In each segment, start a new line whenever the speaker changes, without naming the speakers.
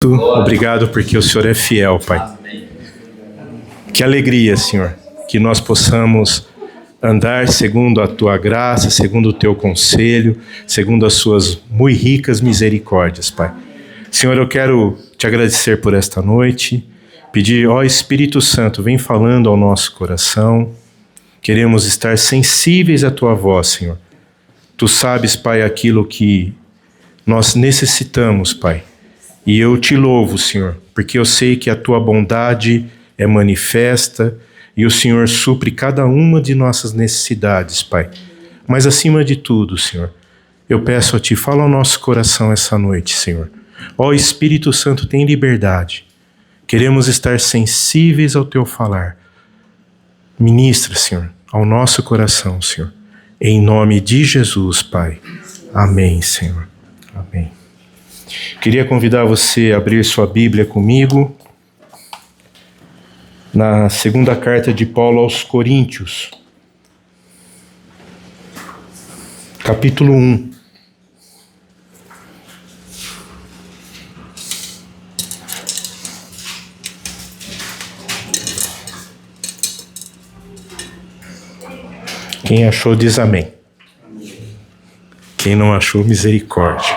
Obrigado porque o Senhor é fiel, Pai. Que alegria, Senhor, que nós possamos andar segundo a Tua graça, segundo o Teu conselho, segundo as Suas muito ricas misericórdias, Pai. Senhor, eu quero Te agradecer por esta noite, pedir, ó Espírito Santo, vem falando ao nosso coração. Queremos estar sensíveis à Tua voz, Senhor. Tu sabes, Pai, aquilo que nós necessitamos, Pai. E eu te louvo, Senhor, porque eu sei que a Tua bondade é manifesta e o Senhor supre cada uma de nossas necessidades, Pai. Mas acima de tudo, Senhor, eu peço a Ti, fala ao nosso coração essa noite, Senhor. Ó Espírito Santo, tem liberdade. Queremos estar sensíveis ao Teu falar. Ministra, Senhor, ao nosso coração, Senhor. Em nome de Jesus, Pai. Amém, Senhor. Amém. Queria convidar você a abrir sua Bíblia comigo na segunda carta de Paulo aos Coríntios, capítulo 1. Quem achou diz amém. Quem não achou, misericórdia.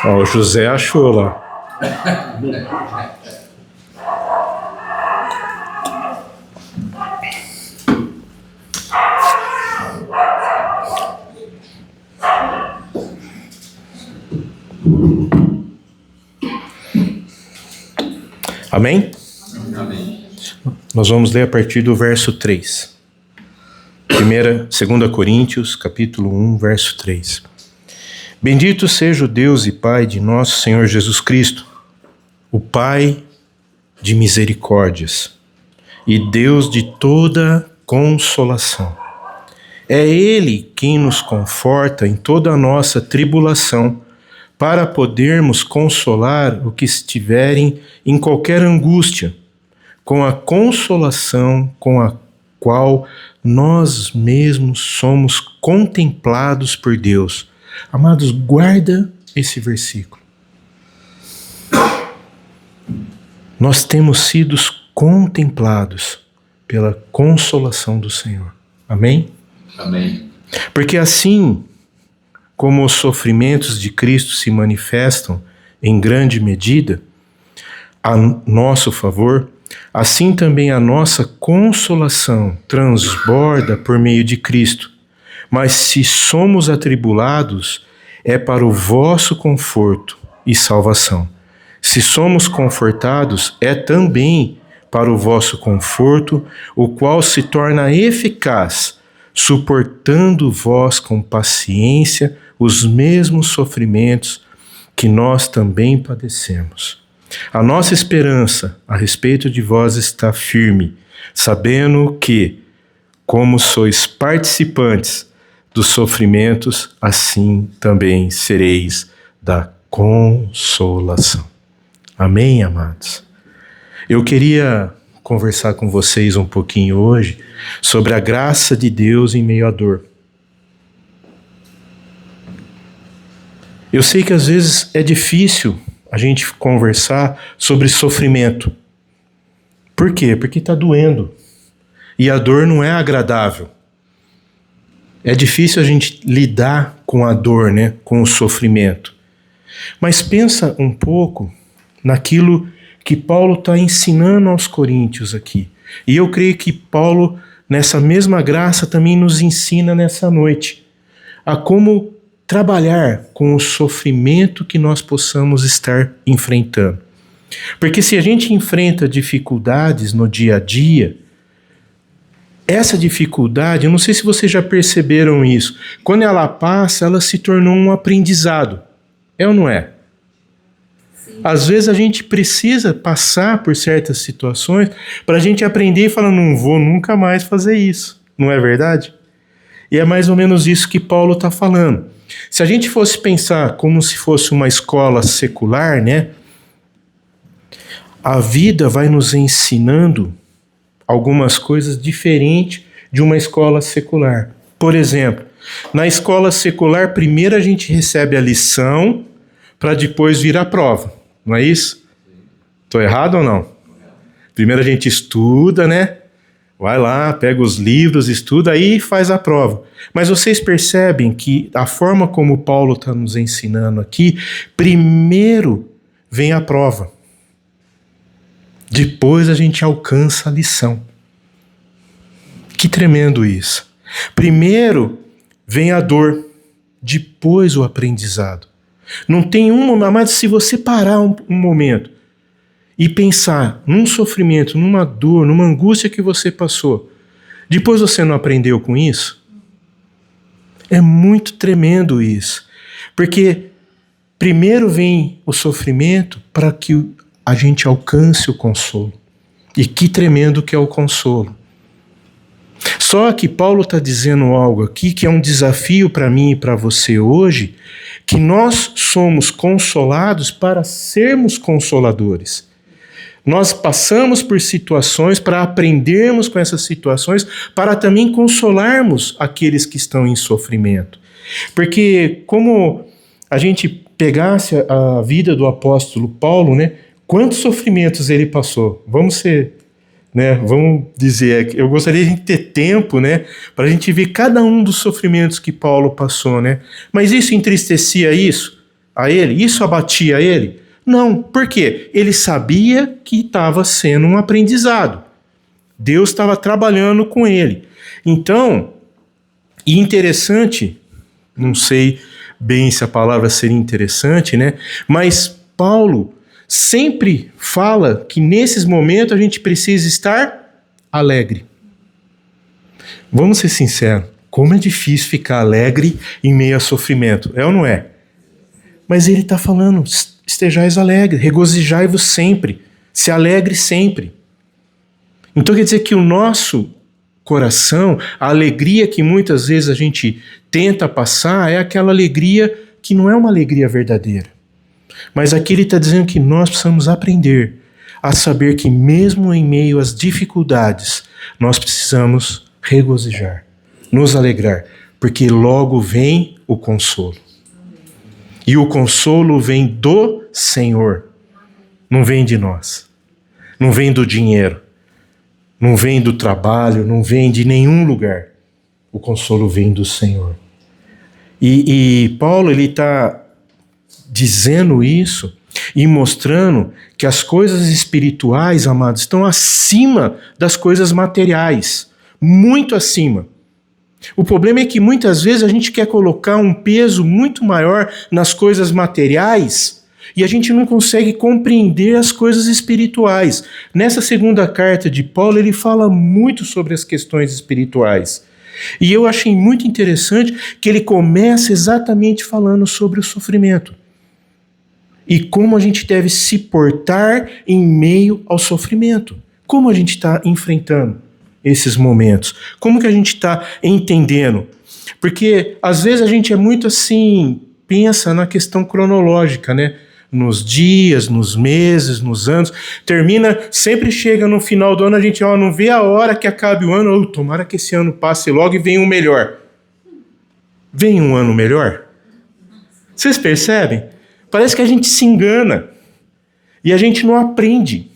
Ó, o José achou lá. Amém? Amém. Nós vamos ler a partir do verso 3. 2 Coríntios, capítulo 1, verso 3. Bendito seja o Deus e Pai de nosso Senhor Jesus Cristo, o Pai de misericórdias e Deus de toda consolação. É Ele quem nos conforta em toda a nossa tribulação, para podermos consolar o que estiverem em qualquer angústia, com a consolação com a qual nós mesmos somos contemplados por Deus. Amados, guarda esse versículo. Nós temos sido contemplados pela consolação do Senhor. Amém?
Amém.
Porque assim como os sofrimentos de Cristo se manifestam em grande medida a nosso favor, assim também a nossa consolação transborda por meio de Cristo. Mas se somos atribulados, é para o vosso conforto e salvação. Se somos confortados, é também para o vosso conforto, o qual se torna eficaz, suportando vós com paciência os mesmos sofrimentos que nós também padecemos. A nossa esperança a respeito de vós está firme, sabendo que, como sois participantes dos sofrimentos, assim também sereis da consolação. Amém, amados? Eu queria conversar com vocês um pouquinho hoje sobre a graça de Deus em meio à dor. Eu sei que às vezes é difícil a gente conversar sobre sofrimento. Por quê? Porque está doendo. E a dor não é agradável. É difícil a gente lidar com a dor, né? Com o sofrimento. Mas pensa um pouco naquilo que Paulo está ensinando aos coríntios aqui. E eu creio que Paulo, nessa mesma graça, também nos ensina nessa noite a como trabalhar com o sofrimento que nós possamos estar enfrentando. Porque se a gente enfrenta dificuldades no dia a dia, essa dificuldade, eu não sei se vocês já perceberam isso, quando ela passa, ela se tornou um aprendizado. É ou não é? Sim. Às vezes a gente precisa passar por certas situações para a gente aprender e falar, não vou nunca mais fazer isso. Não é verdade? E é mais ou menos isso que Paulo está falando. Se a gente fosse pensar como se fosse uma escola secular, né? A vida vai nos ensinando algumas coisas diferentes de uma escola secular. Por exemplo, Na escola secular, primeiro a gente recebe a lição para depois vir a prova. Não é isso? Estou errado ou não? Primeiro a gente estuda, né? Vai lá, pega os livros, estuda, aí faz a prova. Mas vocês percebem que a forma como Paulo está nos ensinando aqui, primeiro vem a prova. Depois a gente alcança a lição. Que tremendo isso. Primeiro vem a dor, depois o aprendizado. Não tem um momento, mas se você parar um momento e pensar num sofrimento, numa dor, numa angústia que você passou, depois você não aprendeu com isso? É muito tremendo isso. Porque primeiro vem o sofrimento para que a gente alcance o consolo. E que tremendo que é o consolo. Só que Paulo está dizendo algo aqui que é um desafio para mim e para você hoje, que nós somos consolados para sermos consoladores. Nós passamos por situações para aprendermos com essas situações, para também consolarmos aqueles que estão em sofrimento. Porque como a gente pegasse a vida do apóstolo Paulo, né, quantos sofrimentos ele passou? Vamos dizer, eu gostaria de a gente ter tempo, né, para a gente ver cada um dos sofrimentos que Paulo passou, né? Mas isso entristecia a ele? Isso abatia ele? Não, por quê? Ele sabia que estava sendo um aprendizado. Deus estava trabalhando com ele. Então, e interessante, não sei bem se a palavra seria interessante, né? Mas Paulo sempre fala que nesses momentos a gente precisa estar alegre. Vamos ser sinceros, como é difícil ficar alegre em meio a sofrimento, é ou não é? Mas ele está falando, estejais alegres, regozijai-vos sempre, se alegre sempre. Então quer dizer que o nosso coração, a alegria que muitas vezes a gente tenta passar é aquela alegria que não é uma alegria verdadeira. Mas aqui ele está dizendo que nós precisamos aprender a saber que mesmo em meio às dificuldades, nós precisamos regozijar, nos alegrar, porque logo vem o consolo. E o consolo vem do Senhor, não vem de nós, não vem do dinheiro, não vem do trabalho, não vem de nenhum lugar. O consolo vem do Senhor. E Paulo, ele está dizendo isso e mostrando que as coisas espirituais, amados, estão acima das coisas materiais, muito acima. O problema é que muitas vezes a gente quer colocar um peso muito maior nas coisas materiais e a gente não consegue compreender as coisas espirituais. Nessa segunda carta de Paulo, ele fala muito sobre as questões espirituais. E eu achei muito interessante que ele começa exatamente falando sobre o sofrimento. E como a gente deve se portar em meio ao sofrimento. Como a gente está enfrentando esses momentos? Como que a gente está entendendo? Porque às vezes a gente é muito assim, pensa na questão cronológica, né? Nos dias, nos meses, nos anos. Termina, sempre chega no final do ano, a gente não vê a hora que acabe o ano. Tomara que esse ano passe logo e venha um melhor. Vem um ano melhor? Vocês percebem? Parece que a gente se engana e a gente não aprende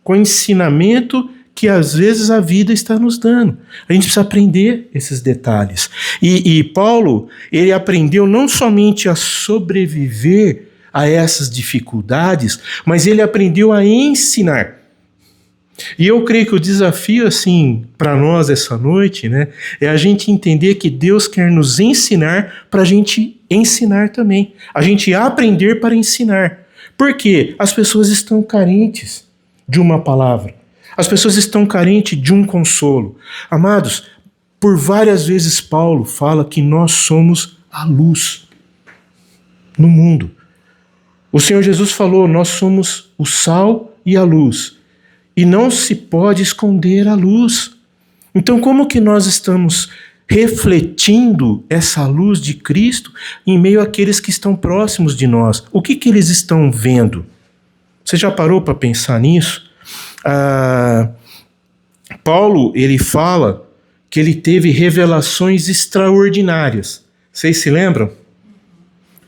com o ensinamento que às vezes a vida está nos dando. A gente precisa aprender esses detalhes. E Paulo, ele aprendeu não somente a sobreviver a essas dificuldades, mas ele aprendeu a ensinar. E eu creio que o desafio, assim, para nós essa noite, né, é a gente entender que Deus quer nos ensinar para a gente ensinar também. A gente aprender para ensinar. Por quê? As pessoas estão carentes de uma palavra. As pessoas estão carentes de um consolo. Amados, por várias vezes Paulo fala que nós somos a luz no mundo. O Senhor Jesus falou, nós somos o sal e a luz. E não se pode esconder a luz. Então, como que nós estamos refletindo essa luz de Cristo em meio àqueles que estão próximos de nós? O que que eles estão vendo? Você já parou para pensar nisso? Paulo, ele fala que ele teve revelações extraordinárias. Vocês se lembram?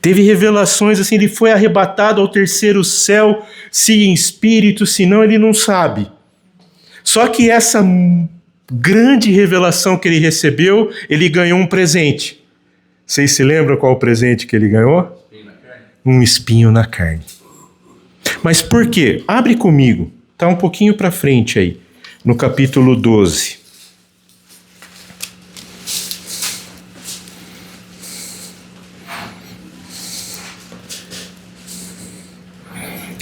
Teve revelações assim, ele foi arrebatado ao terceiro céu, se em espírito, se não, ele não sabe. Só que essa grande revelação que ele recebeu, ele ganhou um presente. Vocês se lembram qual o presente que ele ganhou? Um espinho na carne. Mas por quê? Abre comigo, tá um pouquinho para frente aí, no capítulo 12.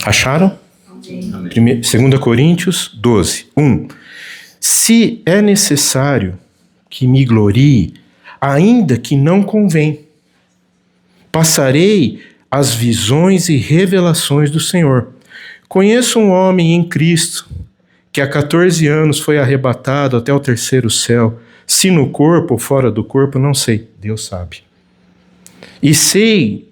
Acharam? 2 Coríntios 12, 1. Se é necessário que me glorie, ainda que não convém, passarei as visões e revelações do Senhor. Conheço um homem em Cristo, que há 14 anos foi arrebatado até o terceiro céu, se no corpo ou fora do corpo, não sei, Deus sabe. E sei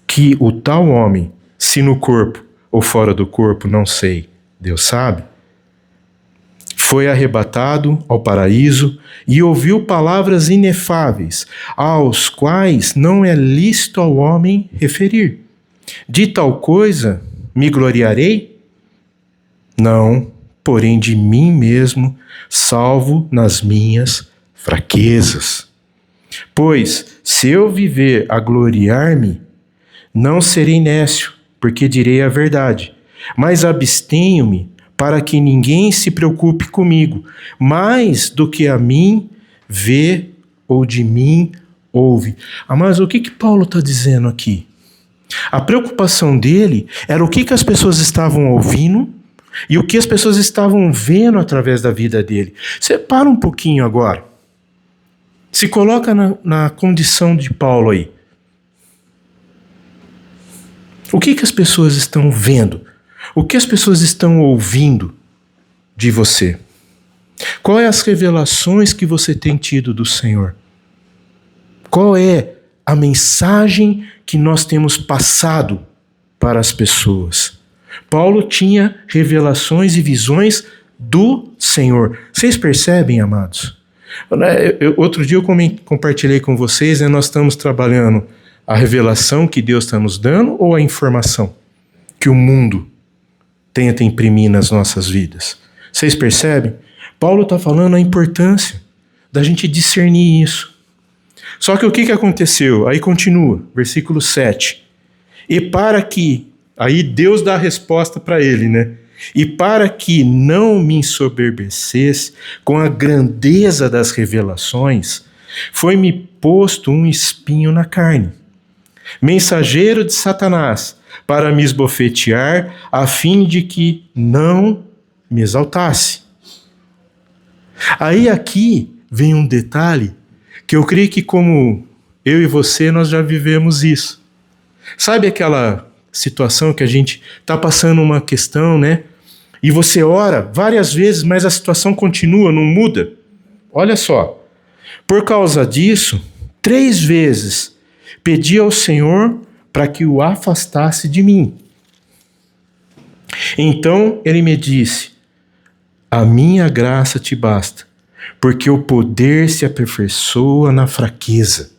que o tal homem, se no corpo ou fora do corpo, não sei, Deus sabe, foi arrebatado ao paraíso e ouviu palavras inefáveis, aos quais não é lícito ao homem referir. De tal coisa me gloriarei? Não, porém de mim mesmo, salvo nas minhas fraquezas. Pois, se eu viver a gloriar-me, não serei nécio, porque direi a verdade, mas abstenho-me para que ninguém se preocupe comigo, mais do que a mim vê ou de mim ouve. Mas o que Paulo está dizendo aqui? A preocupação dele era o que as pessoas estavam ouvindo e o que as pessoas estavam vendo através da vida dele. Você para um pouquinho agora. Se coloca na condição de Paulo aí. O que as pessoas estão vendo? O que as pessoas estão ouvindo de você? Quais as revelações que você tem tido do Senhor? Qual é a mensagem que nós temos passado para as pessoas? Paulo tinha revelações e visões do Senhor. Vocês percebem, amados? Outro dia eu compartilhei com vocês, nós estamos trabalhando a revelação que Deus está nos dando ou a informação que o mundo tenta imprimir nas nossas vidas? Vocês percebem? Paulo está falando a importância da gente discernir isso. Só que o que aconteceu? Aí continua, versículo 7. E para que, aí Deus dá a resposta para ele, né? E para que não me ensoberbecesse com a grandeza das revelações, foi-me posto um espinho na carne, mensageiro de Satanás, para me esbofetear, a fim de que não me exaltasse. Aí aqui vem um detalhe que eu creio que como eu e você nós já vivemos isso. Sabe aquela situação que a gente está passando uma questão, né? E você ora várias vezes, mas a situação continua, não muda? Olha só, por causa disso, 3 vezes pedi ao Senhor para que o afastasse de mim. Então ele me disse: a minha graça te basta, porque o poder se aperfeiçoa na fraqueza.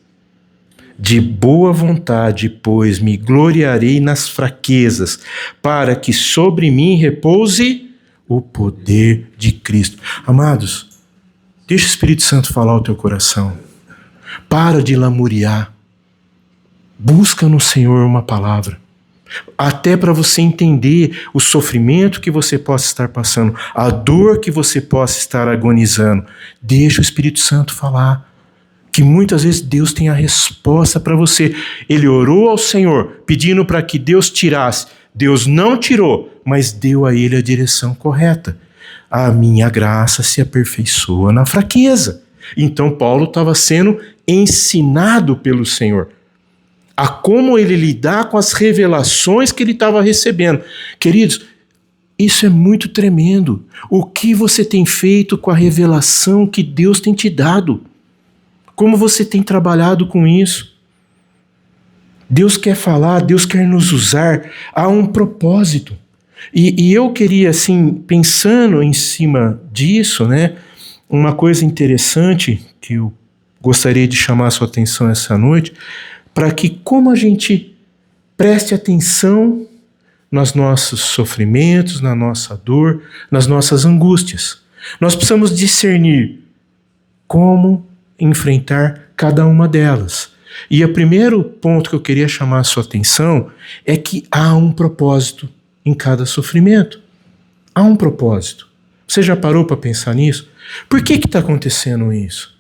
De boa vontade, pois, me gloriarei nas fraquezas, para que sobre mim repouse o poder de Cristo. Amados, deixa o Espírito Santo falar ao teu coração. Para de lamuriar. Busca no Senhor uma palavra, até para você entender o sofrimento que você possa estar passando, a dor que você possa estar agonizando. Deixa o Espírito Santo falar, que muitas vezes Deus tem a resposta para você. Ele orou ao Senhor, pedindo para que Deus tirasse. Deus não tirou, mas deu a ele a direção correta. A minha graça se aperfeiçoa na fraqueza. Então Paulo estava sendo ensinado pelo Senhor a como ele lidar com as revelações que ele estava recebendo. Queridos, isso é muito tremendo. O que você tem feito com a revelação que Deus tem te dado? Como você tem trabalhado com isso? Deus quer falar, Deus quer nos usar. Há um propósito. E eu queria, assim, pensando em cima disso, né? uma coisa interessante que eu gostaria de chamar a sua atenção essa noite, para que como a gente preste atenção nos nossos sofrimentos, na nossa dor, nas nossas angústias. Nós precisamos discernir como enfrentar cada uma delas. E o primeiro ponto que eu queria chamar a sua atenção é que há um propósito em cada sofrimento. Há um propósito. Você já parou para pensar nisso? Por que está acontecendo isso?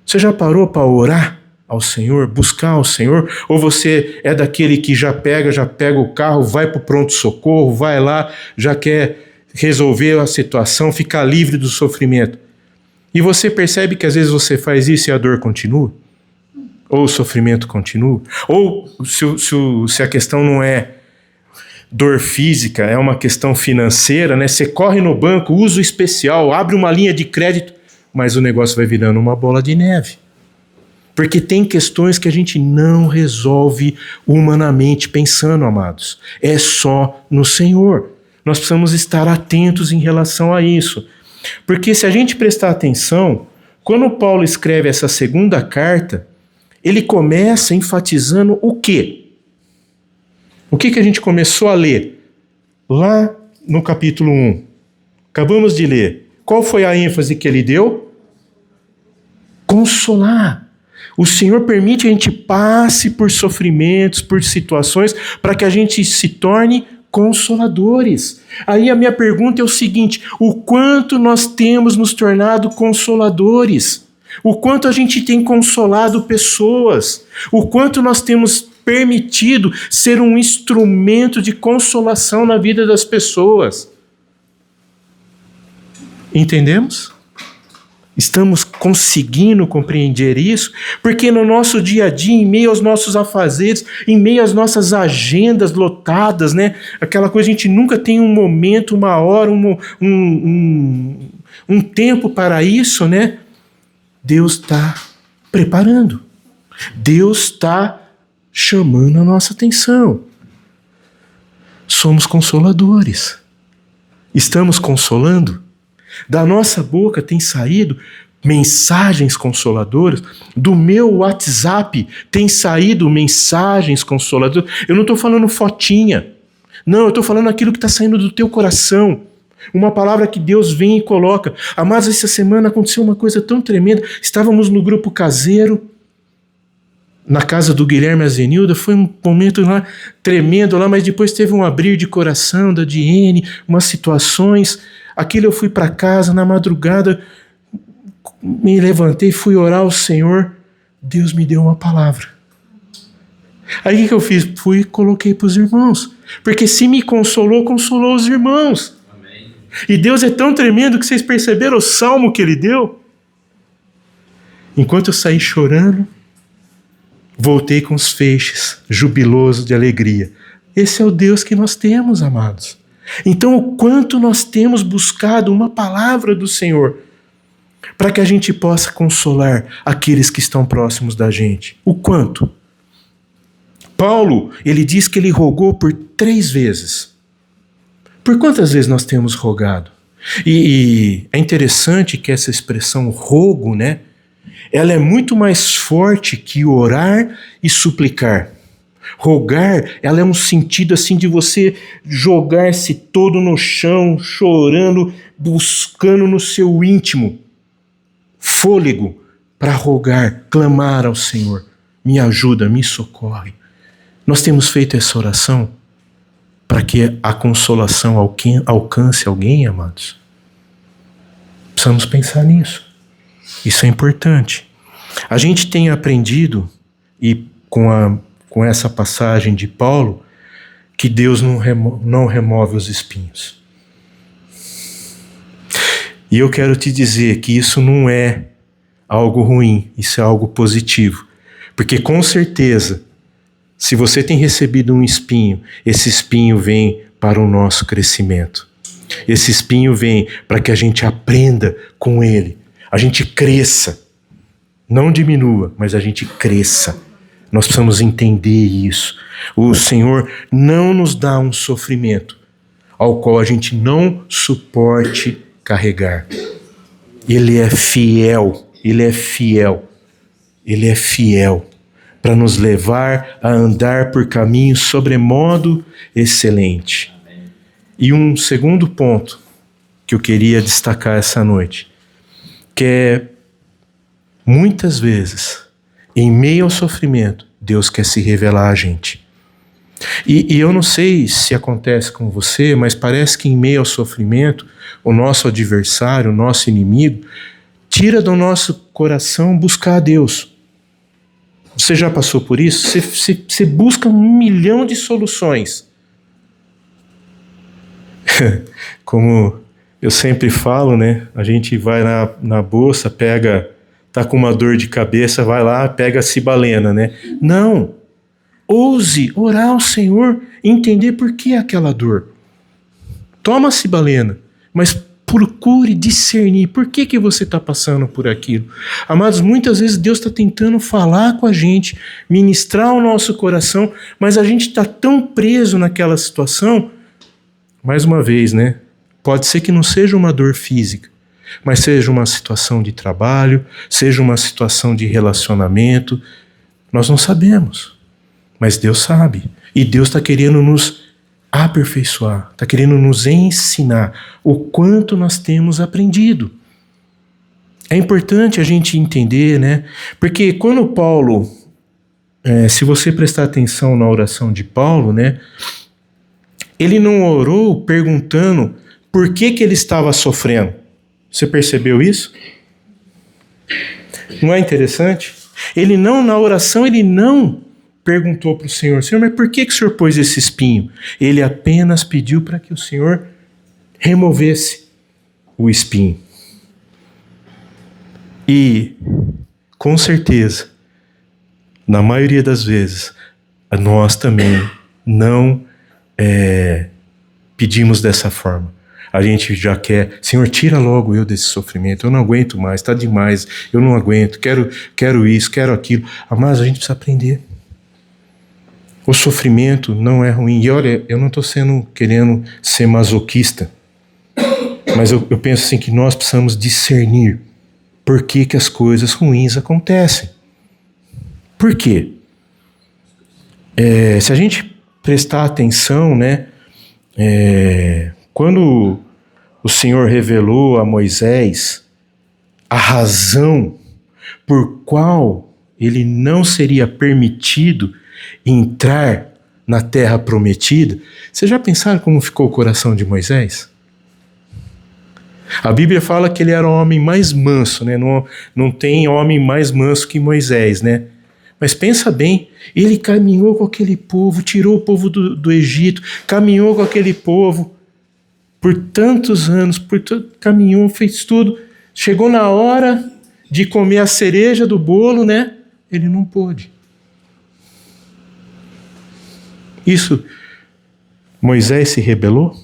Você já parou para orar ao Senhor, buscar ao Senhor? Ou você é daquele que já pega o carro, vai para o pronto-socorro, vai lá, já quer resolver a situação, ficar livre do sofrimento? E você percebe que às vezes você faz isso e a dor continua? Ou o sofrimento continua? Ou se a questão não é dor física, é uma questão financeira, né? Você corre no banco, uso especial, abre uma linha de crédito, mas o negócio vai virando uma bola de neve. Porque tem questões que a gente não resolve humanamente pensando, amados. É só no Senhor. Nós precisamos estar atentos em relação a isso. Porque se a gente prestar atenção, quando Paulo escreve essa segunda carta, ele começa enfatizando o quê? O que a gente começou a ler? Lá no capítulo 1. Acabamos de ler. Qual foi a ênfase que ele deu? Consolar. O Senhor permite que a gente passe por sofrimentos, por situações, para que a gente se torne consoladores. Aí a minha pergunta é o seguinte: o quanto nós temos nos tornado consoladores? O quanto a gente tem consolado pessoas? O quanto nós temos permitido ser um instrumento de consolação na vida das pessoas? Entendemos? Estamos conseguindo compreender isso? Porque no nosso dia a dia, em meio aos nossos afazeres, em meio às nossas agendas lotadas, né? Aquela coisa, a gente nunca tem um momento, uma hora, um tempo para isso, né? Deus está preparando. Deus está chamando a nossa atenção. Somos consoladores. Estamos consolando? Da nossa boca tem saído mensagens consoladoras. Do meu WhatsApp tem saído mensagens consoladoras. Eu não estou falando fotinha. Não, eu estou falando aquilo que está saindo do teu coração. Uma palavra que Deus vem e coloca. Amados, essa semana aconteceu uma coisa tão tremenda. Estávamos no grupo caseiro, na casa do Guilherme e a Zenilda. Foi um momento lá tremendo lá, mas depois teve um abrir de coração da Diene, umas situações. Aquilo eu fui para casa na madrugada, me levantei, fui orar ao Senhor. Deus me deu uma palavra. Aí o que eu fiz? Fui e coloquei para os irmãos. Porque se me consolou, consolou os irmãos. Amém. E Deus é tão tremendo que vocês perceberam o salmo que ele deu? Enquanto eu saí chorando, voltei com os feixes, jubiloso de alegria. Esse é o Deus que nós temos, amados. Então, o quanto nós temos buscado uma palavra do Senhor para que a gente possa consolar aqueles que estão próximos da gente. O quanto? Paulo, ele diz que ele rogou por 3 vezes. Por quantas vezes nós temos rogado? E é interessante que essa expressão rogo, né? Ela é muito mais forte que orar e suplicar. Rogar, ela é um sentido assim de você jogar-se todo no chão, chorando, buscando no seu íntimo fôlego para rogar, clamar ao Senhor. Me ajuda, me socorre. Nós temos feito essa oração para que a consolação alcance alguém, amados. Precisamos pensar nisso. Isso é importante. A gente tem aprendido, e com essa passagem de Paulo, que Deus não remove os espinhos. E eu quero te dizer que isso não é algo ruim, isso é algo positivo. Porque com certeza, se você tem recebido um espinho, esse espinho vem para o nosso crescimento. Esse espinho vem para que a gente aprenda com ele, a gente cresça. Não diminua, mas a gente cresça. Nós precisamos entender isso. O Senhor não nos dá um sofrimento ao qual a gente não suporte carregar. Ele é fiel, Ele é fiel, Ele é fiel para nos levar a andar por caminho sobremodo excelente. E um segundo ponto que eu queria destacar essa noite, que é, muitas vezes, em meio ao sofrimento, Deus quer se revelar a gente. E eu não sei se acontece com você, mas parece que em meio ao sofrimento, o nosso adversário, o nosso inimigo, tira do nosso coração buscar a Deus. Você já passou por isso? Você busca 1 milhão de soluções. Como eu sempre falo, né? A gente vai na bolsa, tá com uma dor de cabeça, vai lá, pega a cibalena, né? Não! Ouse orar ao Senhor e entender por que aquela dor. Toma a cibalena, mas procure discernir por que você está passando por aquilo. Amados, muitas vezes Deus está tentando falar com a gente, ministrar o nosso coração, mas a gente está tão preso naquela situação. Mais uma vez, né? Pode ser que não seja uma dor física, mas seja uma situação de trabalho, seja uma situação de relacionamento. Nós não sabemos, mas Deus sabe. E Deus está querendo nos aperfeiçoar, está querendo nos ensinar o quanto nós temos aprendido. É importante a gente entender, né? Porque quando Paulo, se você prestar atenção na oração de Paulo, né? Ele não orou perguntando por que ele estava sofrendo. Você percebeu isso? Não é interessante? Na oração, ele não perguntou para o Senhor, Senhor, mas por que o Senhor pôs esse espinho? Ele apenas pediu para que o Senhor removesse o espinho. E, com certeza, na maioria das vezes, nós também não pedimos dessa forma. A gente já quer, Senhor, tira logo eu desse sofrimento, eu não aguento mais, está demais, eu não aguento, quero isso, quero aquilo. Mas a gente precisa aprender. O sofrimento não é ruim. E olha, eu não estou querendo ser masoquista, mas eu penso assim que nós precisamos discernir por que as coisas ruins acontecem. Por quê? Se a gente prestar atenção, né? Quando o Senhor revelou a Moisés a razão por qual ele não seria permitido entrar na terra prometida, vocês já pensaram como ficou o coração de Moisés? A Bíblia fala que ele era o homem mais manso, né? Não tem homem mais manso que Moisés, né? Mas pensa bem, ele caminhou com aquele povo, tirou o povo do Egito, caminhou com aquele povo por tantos anos, caminhou, fez tudo. Chegou na hora de comer a cereja do bolo, né? Ele não pôde. Isso, Moisés se rebelou?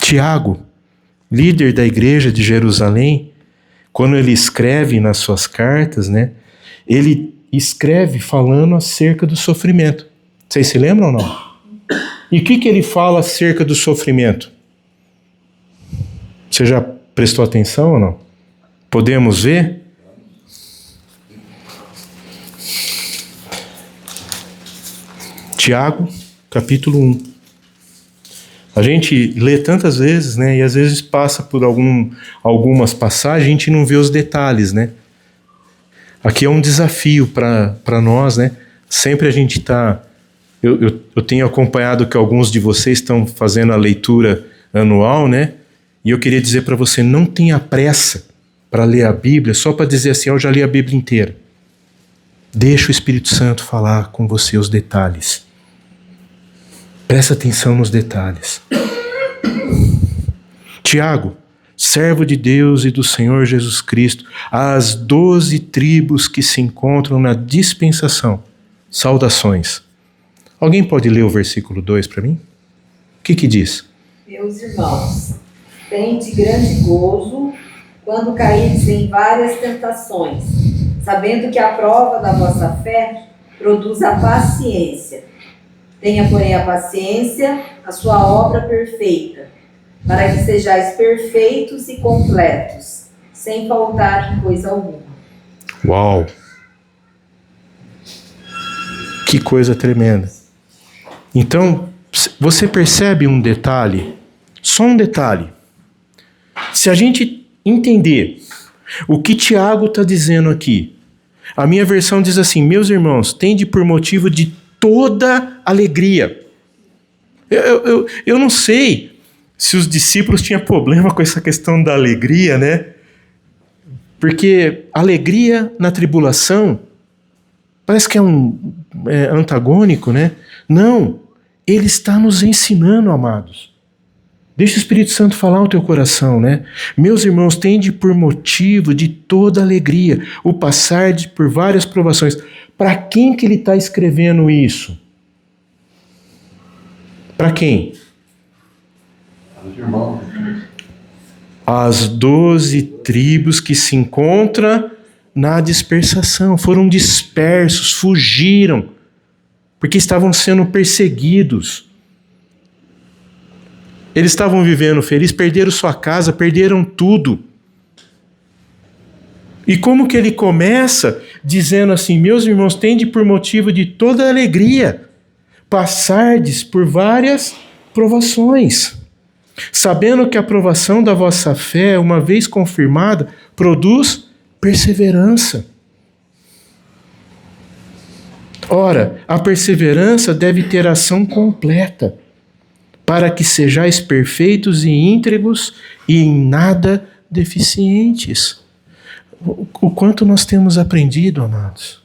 Tiago, líder da igreja de Jerusalém, quando ele escreve nas suas cartas, né, ele escreve falando acerca do sofrimento. Vocês se lembram ou não? E o que ele fala acerca do sofrimento? Você já prestou atenção ou não? Podemos ver? Tiago, capítulo 1. A gente lê tantas vezes, né? E às vezes passa por algumas passagens, a gente não vê os detalhes, né? Aqui é um desafio para nós, né? Sempre a gente está... Eu tenho acompanhado que alguns de vocês estão fazendo a leitura anual, né? E eu queria dizer para você, não tenha pressa para ler a Bíblia só para dizer assim, eu já li a Bíblia inteira. Deixa o Espírito Santo falar com você os detalhes. Presta atenção nos detalhes. Tiago, servo de Deus e do Senhor Jesus Cristo, às 12 tribos que se encontram na dispensação, saudações. Alguém pode ler o versículo 2 para mim? O que diz?
Meus irmãos, tende grande gozo quando caídes em várias tentações, sabendo que a prova da vossa fé produz a paciência. Tenha, porém, a paciência, a sua obra perfeita, para que sejais perfeitos e completos, sem faltar em coisa alguma.
Uau! Que coisa tremenda. Então, você percebe um detalhe? Só um detalhe. Se a gente entender o que Tiago está dizendo aqui, a minha versão diz assim: meus irmãos, tende por motivo de toda alegria. Eu não sei se os discípulos tinham problema com essa questão da alegria, né? Porque alegria na tribulação parece que é antagônico, né? Não, ele está nos ensinando, amados. Deixa o Espírito Santo falar no teu coração, né? Meus irmãos, tende por motivo de toda alegria o passar por várias provações. Para quem que ele está escrevendo isso? Para quem? As 12 tribos que se encontram na dispersação. Foram dispersos, fugiram, porque estavam sendo perseguidos. Eles estavam vivendo felizes, perderam sua casa, perderam tudo. E como que ele começa dizendo assim: meus irmãos, tende por motivo de toda alegria passardes por várias provações, sabendo que a provação da vossa fé, uma vez confirmada, produz perseverança. Ora, a perseverança deve ter ação completa, para que sejais perfeitos e íntegros e em nada deficientes. O quanto nós temos aprendido, amados.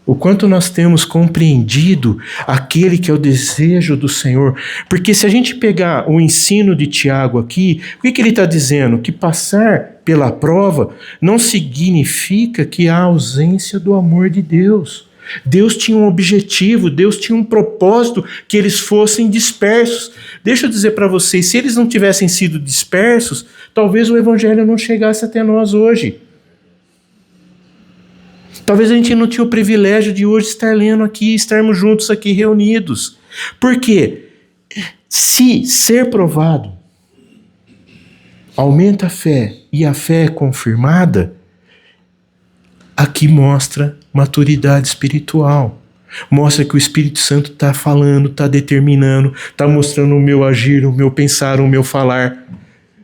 O quanto nós temos compreendido aquele que é o desejo do Senhor. Porque se a gente pegar o ensino de Tiago aqui, o que ele está dizendo? Que passar pela prova não significa que há ausência do amor de Deus. Deus tinha um objetivo, Deus tinha um propósito, que eles fossem dispersos. Deixa eu dizer para vocês, se eles não tivessem sido dispersos, talvez o Evangelho não chegasse até nós hoje. Talvez a gente não tinha o privilégio de hoje estar lendo aqui, estarmos juntos aqui reunidos. Por quê? Se ser provado aumenta a fé e a fé é confirmada, aqui mostra maturidade espiritual. Mostra que o Espírito Santo está falando, está determinando, está mostrando o meu agir, o meu pensar, o meu falar.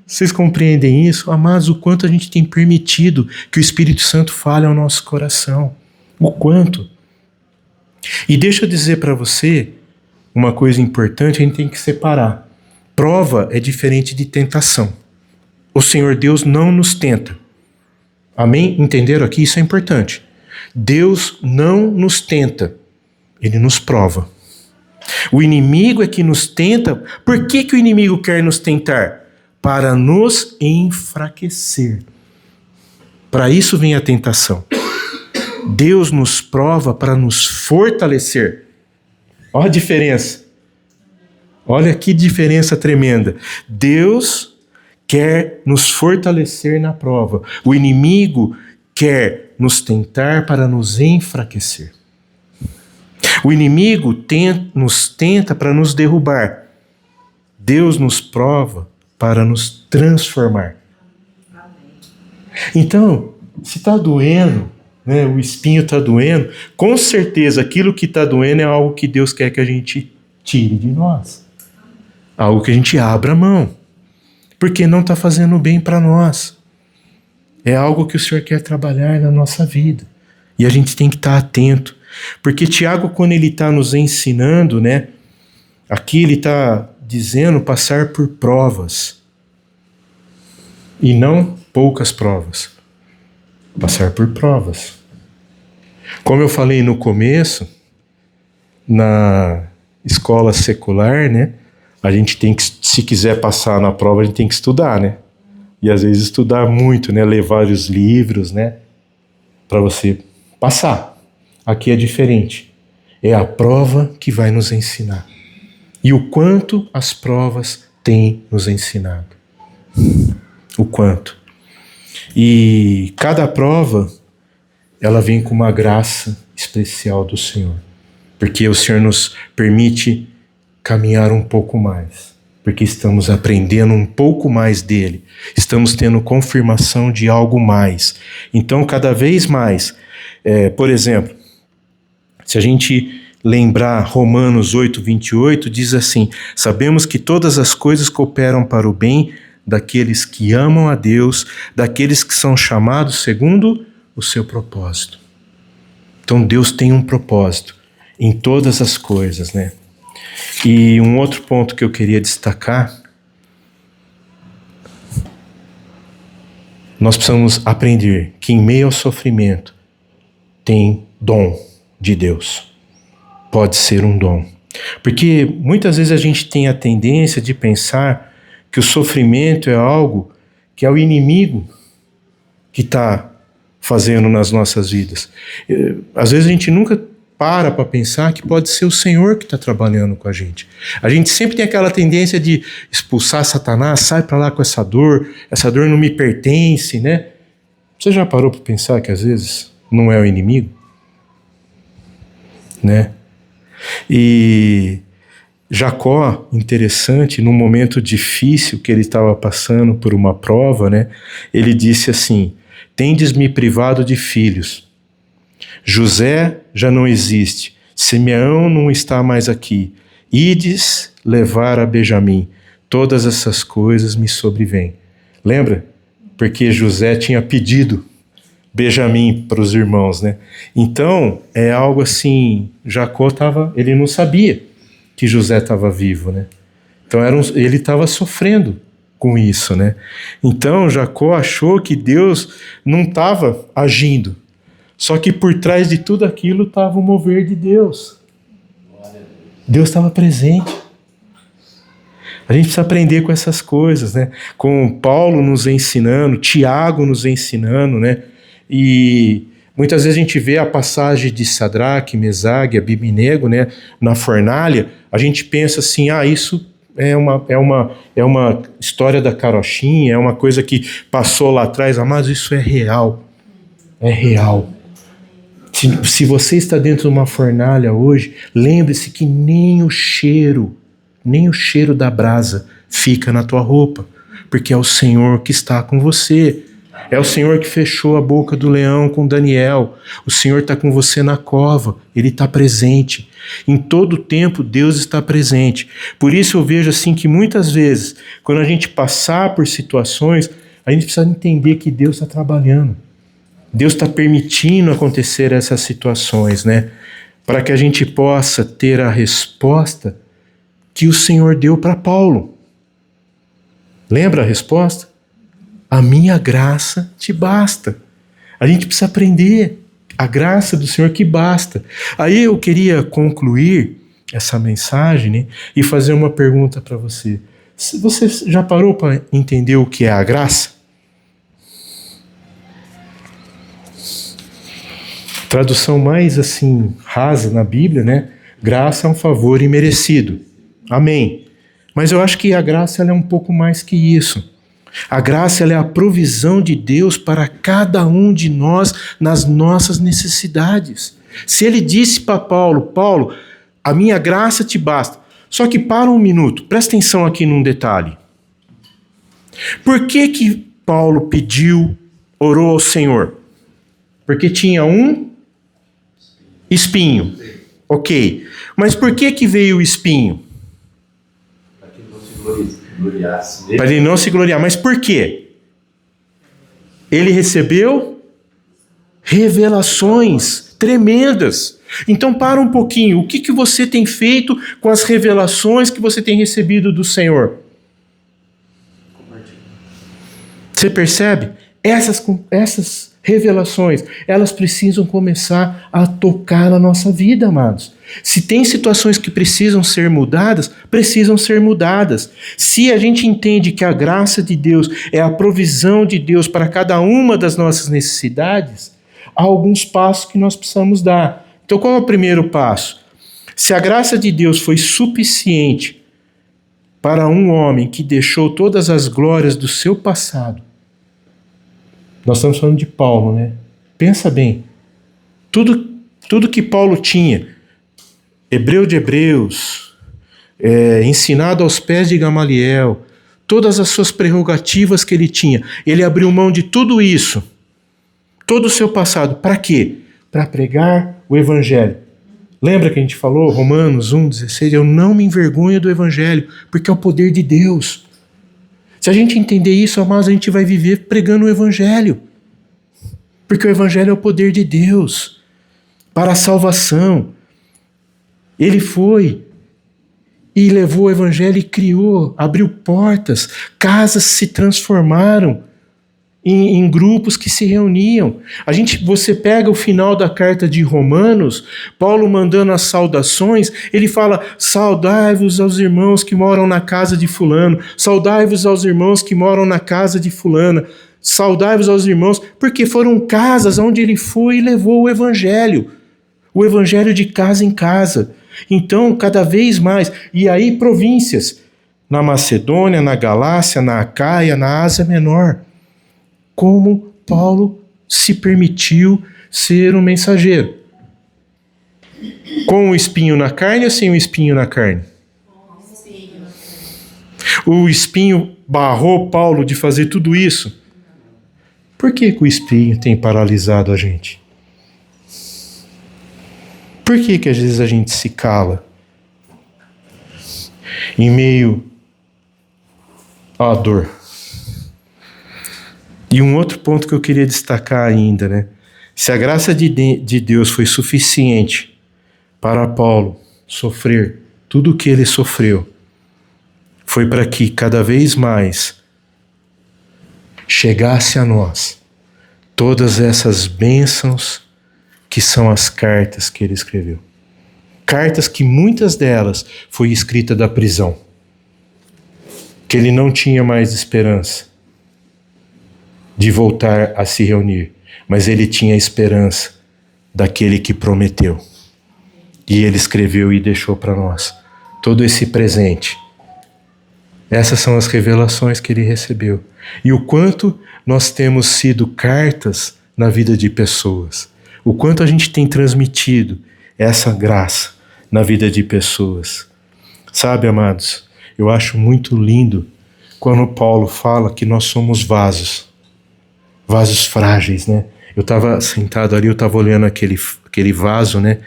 Vocês compreendem isso? Amados, o quanto a gente tem permitido que o Espírito Santo fale ao nosso coração. O quanto. E deixa eu dizer para você uma coisa importante, a gente tem que separar. Prova é diferente de tentação. O Senhor Deus não nos tenta. Amém? Entenderam aqui? Isso é importante. Deus não nos tenta, Ele nos prova. O inimigo é que nos tenta. Por que o inimigo quer nos tentar? Para nos enfraquecer. Para isso vem a tentação. Deus nos prova para nos fortalecer. Olha a diferença. Olha que diferença tremenda. Deus quer nos fortalecer na prova. O inimigo quer nos tentar para nos enfraquecer. O inimigo nos tenta para nos derrubar. Deus nos prova para nos transformar. Então, se está doendo, né, o espinho está doendo, com certeza aquilo que está doendo é algo que Deus quer que a gente tire de nós. Algo que a gente abra a mão. Porque não está fazendo bem para nós. É algo que o Senhor quer trabalhar na nossa vida. E a gente tem que estar atento. Porque Tiago, quando ele está nos ensinando, né, aqui ele está dizendo passar por provas. E não poucas provas. Passar por provas. Como eu falei no começo, na escola secular, né, a gente tem que, se quiser passar na prova, a gente tem que estudar, né? E às vezes estudar muito, né? Ler vários livros, né? Para você passar. Aqui é diferente. É a prova que vai nos ensinar. E o quanto as provas têm nos ensinado. O quanto. E cada prova, ela vem com uma graça especial do Senhor. Porque o Senhor nos permite caminhar um pouco mais. Porque estamos aprendendo um pouco mais dele. Estamos tendo confirmação de algo mais. Então, cada vez mais, por exemplo, se a gente lembrar Romanos 8, 28, diz assim: sabemos que todas as coisas cooperam para o bem daqueles que amam a Deus, daqueles que são chamados segundo o seu propósito. Então Deus tem um propósito em todas as coisas, né? E um outro ponto que eu queria destacar, nós precisamos aprender que em meio ao sofrimento tem dom de Deus. Pode ser um dom. Porque muitas vezes a gente tem a tendência de pensar que o sofrimento é algo que é o inimigo que está fazendo nas nossas vidas. Às vezes a gente nunca para pensar que pode ser o Senhor que está trabalhando com a gente. A gente sempre tem aquela tendência de expulsar Satanás, sai para lá com essa dor não me pertence, né? Você já parou para pensar que às vezes não é o inimigo? Né? E Jacó, interessante, num momento difícil que ele estava passando por uma prova, né? Ele disse assim: tendes me privado de filhos. José já não existe, Simeão não está mais aqui. Ides levar a Benjamim. Todas essas coisas me sobrevêm. Lembra? Porque José tinha pedido Benjamim para os irmãos, né? Então, é algo assim, Jacó ele não sabia que José estava vivo, né? Então ele estava sofrendo com isso, né? Então, Jacó achou que Deus não estava agindo. Só que por trás de tudo aquilo estava o mover de Deus. Deus estava presente. A gente precisa aprender com essas coisas, né? Com Paulo nos ensinando, Tiago nos ensinando, né? E muitas vezes a gente vê a passagem de Sadraque, Mesague, Abidnego, né? Na fornalha, a gente pensa assim, isso é uma história da carochinha, é uma coisa que passou lá atrás, mas isso é real. É real. Se você está dentro de uma fornalha hoje, lembre-se que nem o cheiro da brasa fica na tua roupa, porque é o Senhor que está com você. É o Senhor que fechou a boca do leão com Daniel. O Senhor está com você na cova. Ele está presente. Em todo tempo, Deus está presente. Por isso eu vejo assim que muitas vezes, quando a gente passar por situações, a gente precisa entender que Deus está trabalhando. Deus está permitindo acontecer essas situações, né? Para que a gente possa ter a resposta que o Senhor deu para Paulo. Lembra a resposta? A minha graça te basta. A gente precisa aprender a graça do Senhor que basta. Aí eu queria concluir essa mensagem, né, e fazer uma pergunta para você. Você já parou para entender o que é a graça? Tradução mais assim rasa na Bíblia, né? Graça é um favor imerecido. Amém. Mas eu acho que a graça ela é um pouco mais que isso. A graça ela é a provisão de Deus para cada um de nós nas nossas necessidades. Se ele disse para Paulo, a minha graça te basta. Só que para um minuto, presta atenção aqui num detalhe. Por que Paulo orou ao Senhor? Porque tinha um espinho. Ok. Mas por que veio o espinho?
Para que ele não se gloriasse nele.
Para ele não se gloriar. Mas por quê? Ele recebeu revelações tremendas. Então para um pouquinho. O que você tem feito com as revelações que você tem recebido do Senhor? Você percebe? Essas revelações, elas precisam começar a tocar na nossa vida, amados. Se tem situações que precisam ser mudadas, precisam ser mudadas. Se a gente entende que a graça de Deus é a provisão de Deus para cada uma das nossas necessidades, há alguns passos que nós precisamos dar. Então, qual é o primeiro passo? Se a graça de Deus foi suficiente para um homem que deixou todas as glórias do seu passado, nós estamos falando de Paulo, né? Pensa bem. Tudo Tudo que Paulo tinha, hebreu de hebreus, ensinado aos pés de Gamaliel, todas as suas prerrogativas que ele tinha, ele abriu mão de tudo isso, todo o seu passado. Para quê? Para pregar o evangelho. Lembra que a gente falou, Romanos 1,16, eu não me envergonho do evangelho, porque é o poder de Deus. Se a gente entender isso, amados, a gente vai viver pregando o evangelho. Porque o evangelho é o poder de Deus para a salvação. Ele foi e levou o evangelho e criou, abriu portas, casas se transformaram em grupos que se reuniam. Você pega o final da carta de Romanos, Paulo mandando as saudações, ele fala, saudai-vos aos irmãos que moram na casa de fulano, saudai-vos aos irmãos que moram na casa de fulana, saudai-vos aos irmãos, porque foram casas onde ele foi e levou o evangelho de casa em casa. Então, cada vez mais, e aí províncias, na Macedônia, na Galácia, na Acaia, na Ásia Menor, como Paulo se permitiu ser um mensageiro. Com o espinho na carne ou sem o espinho na carne? O espinho barrou Paulo de fazer tudo isso? Por que o espinho tem paralisado a gente? Por que às vezes a gente se cala em meio à dor? E um outro ponto que eu queria destacar ainda, né? Se a graça de Deus foi suficiente para Paulo sofrer tudo o que ele sofreu, foi para que cada vez mais chegasse a nós todas essas bênçãos que são as cartas que ele escreveu. Cartas que muitas delas foi escrita da prisão, que ele não tinha mais esperança de voltar a se reunir, mas ele tinha esperança daquele que prometeu. E ele escreveu e deixou para nós todo esse presente. Essas são as revelações que ele recebeu. E o quanto nós temos sido cartas na vida de pessoas. O quanto a gente tem transmitido essa graça na vida de pessoas. Sabe, amados, eu acho muito lindo quando Paulo fala que nós somos vasos frágeis, né? Eu estava sentado ali, eu estava olhando aquele vaso, né?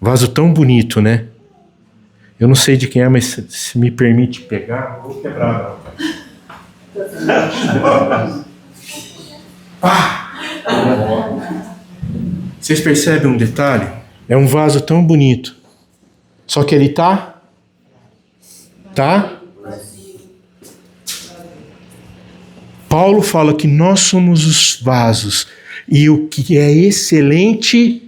Vaso tão bonito, né? Eu não sei de quem é, mas se me permite pegar, vou quebrar. Vocês percebem um detalhe? É um vaso tão bonito. Só que ele tá? Paulo fala que nós somos os vasos e o que é excelente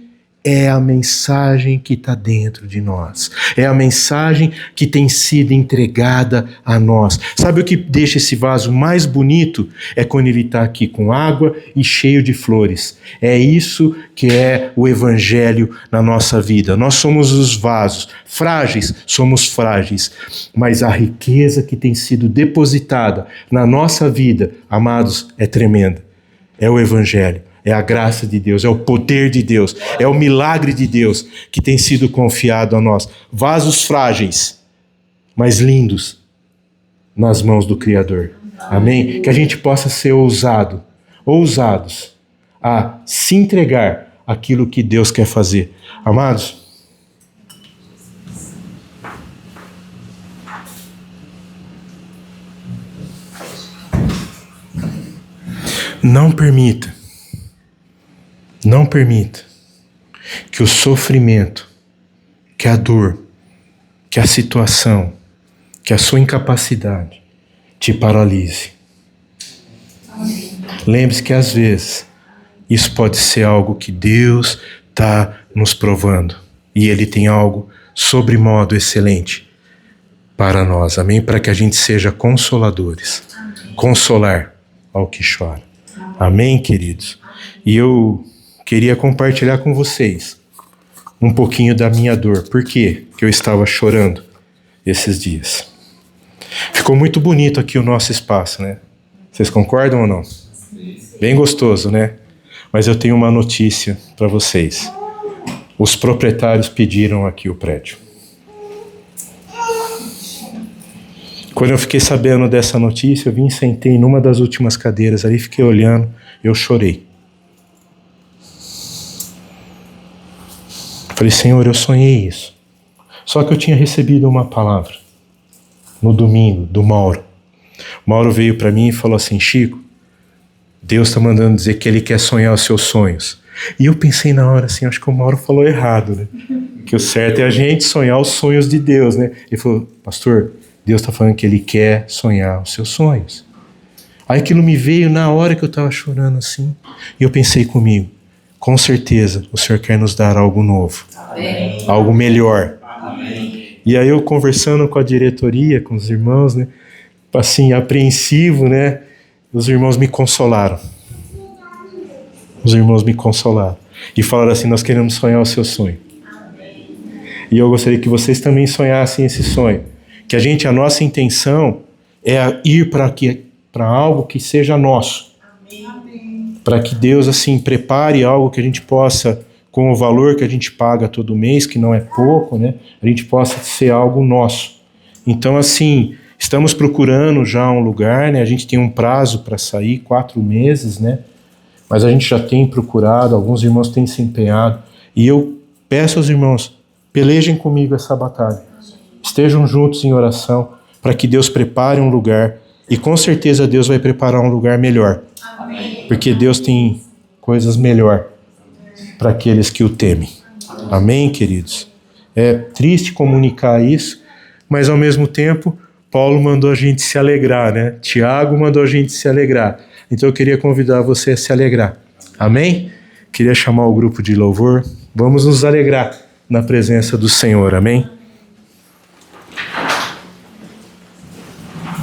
é a mensagem que está dentro de nós. É a mensagem que tem sido entregada a nós. Sabe o que deixa esse vaso mais bonito? É quando ele está aqui com água e cheio de flores. É isso que é o evangelho na nossa vida. Nós somos os vasos. Frágeis, somos frágeis. Mas a riqueza que tem sido depositada na nossa vida, amados, é tremenda. É o evangelho. É a graça de Deus, é o poder de Deus, é o milagre de Deus que tem sido confiado a nós. Vasos frágeis, mas lindos nas mãos do Criador. Amém? Que a gente possa ser ousados a se entregar àquilo que Deus quer fazer. Amados, não permita que o sofrimento, que a dor, que a situação, que a sua incapacidade te paralise. Lembre-se que às vezes isso pode ser algo que Deus está nos provando e Ele tem algo sobremodo excelente para nós, amém? Para que a gente seja consoladores, consolar ao que chora. Amém, queridos? E eu queria compartilhar com vocês um pouquinho da minha dor. Por quê que eu estava chorando esses dias? Ficou muito bonito aqui o nosso espaço, né? Vocês concordam ou não? Bem gostoso, né? Mas eu tenho uma notícia para vocês. os proprietários pediram aqui o prédio. Quando eu fiquei sabendo dessa notícia, eu vim e sentei numa das últimas cadeiras ali, fiquei olhando, eu chorei. Falei, Senhor, eu sonhei isso. Só que eu tinha recebido uma palavra no domingo do Mauro. O Mauro veio para mim e falou assim, Chico, Deus está mandando dizer que Ele quer sonhar os seus sonhos. E eu pensei na hora assim, acho que o Mauro falou errado, né? Que o certo é a gente sonhar os sonhos de Deus, né? Ele falou, pastor, Deus está falando que Ele quer sonhar os seus sonhos. Aí aquilo me veio na hora que eu estava chorando assim. E eu pensei comigo, com certeza o Senhor quer nos dar algo novo.
Amém.
Algo melhor.
Amém.
E aí eu conversando com a diretoria, com os irmãos, né? Assim, apreensivo, né? Os irmãos me consolaram. Os irmãos me consolaram. E falaram assim, nós queremos sonhar o seu sonho. E eu gostaria que vocês também sonhassem esse sonho. Que a nossa intenção é ir para algo que seja nosso. Para que Deus, assim, prepare algo que a gente possa, com o valor que a gente paga todo mês, que não é pouco, né? A gente possa ser algo nosso. Então, assim, estamos procurando já um lugar, né? A gente tem um prazo para sair, 4 meses, né? Mas a gente já tem procurado, alguns irmãos têm se empenhado. E eu peço aos irmãos, pelejem comigo essa batalha. Estejam juntos em oração para que Deus prepare um lugar. E com certeza Deus vai preparar um lugar melhor.
Amém.
Porque Deus tem coisas melhor para aqueles que o temem. Amém, queridos? É triste comunicar isso, mas ao mesmo tempo, Paulo mandou a gente se alegrar, né? Tiago mandou a gente se alegrar. Então eu queria convidar você a se alegrar. Amém? Queria chamar o grupo de louvor. Vamos nos alegrar na presença do Senhor. Amém?